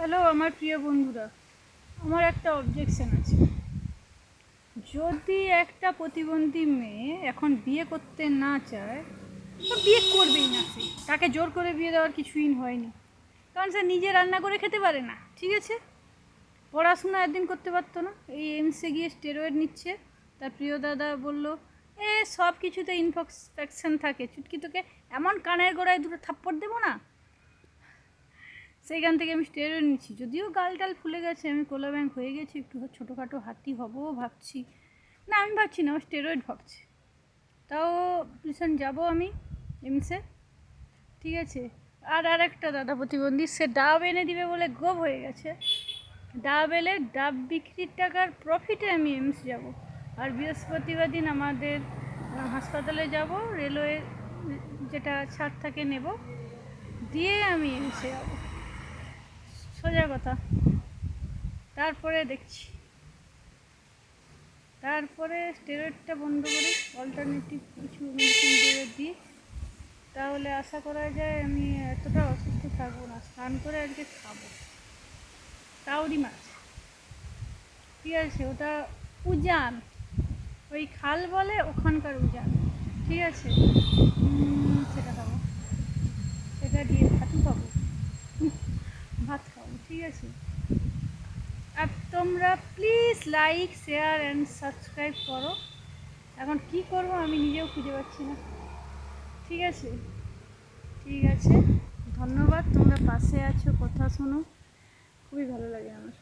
Hello আমার প্রিয় বন্ধুরা, আমার একটা অবজেকশন আছে। যদি একটা প্রতিবন্ধী মেয়ে এখন বিয়ে করতে না চায় তো বিয়ে করবেই না, তাকে জোর করে বিয়ে দেওয়ার কিছুই হয়নি, কারণ সে নিজে রান্না করে খেতে পারে না। ঠিক আছে, পড়াশোনা একদিন করতে পারতো না, এই এমসে গিয়ে স্টেরয়েড নিচ্ছে। তার প্রিয় দাদা বলল, সব কিছুতে ইনফেকশন থাকে, চুটকি তোকে এমন কানের গোড়ায় দুটো থাপ্পড় দেবো না। সেইখান থেকে আমি স্টেরয়েড নিচ্ছি, যদিও গাল টাল ফুলে গেছে, আমি কোলা ব্যাংক হয়ে গেছি, একটু ছোটোখাটো হাতি হবো ভাবছি। না, আমি ভাবছি না, স্টেরয়েড ভাবছি। তাও টিউশন যাবো আমি এমসে। ঠিক আছে, আর একটা দাদা প্রতিবন্ধী, সে ডাব এনে দিবে বলে গোপ হয়ে গেছে। ডাব এলে ডাব বিক্রির টাকার প্রফিটে আমি এমস যাব। আর বৃহস্পতিবার দিন আমাদের হাসপাতালে যাব, রেলওয়ে যেটা ছাড় থাকে নেব, দিয়ে আমি এমসে যাবো। সোজা কথা। তারপরে দেখছি, তারপরে স্টেরয়েডটা বন্ধ করি, অল্টারনেটিভ কিছু মেডিসিন দিয়ে দিই, তাহলে আশা করা যায় আমি এতটা অসুস্থ থাকবো না। স্নান করে আজকে খাবো কাউরি মাছ। ঠিক আছে, ওটা উজান, ওই খাল বলে ওখানকার উজান। ঠিক আছে, সেটা খাবো, সেটা দিয়ে ভাতই খাবো, ভাত খাবো। ঠিক আছে, আর তোমরা please like share and subscribe করো। এখন কি করব আমি নিজেও খুঁজে পাচ্ছি না। ঠিক আছে, ঠিক আছে, ধন্যবাদ, তোমরা পাশে আছো, কথা শোনো, খুবই ভালো লাগে আমার।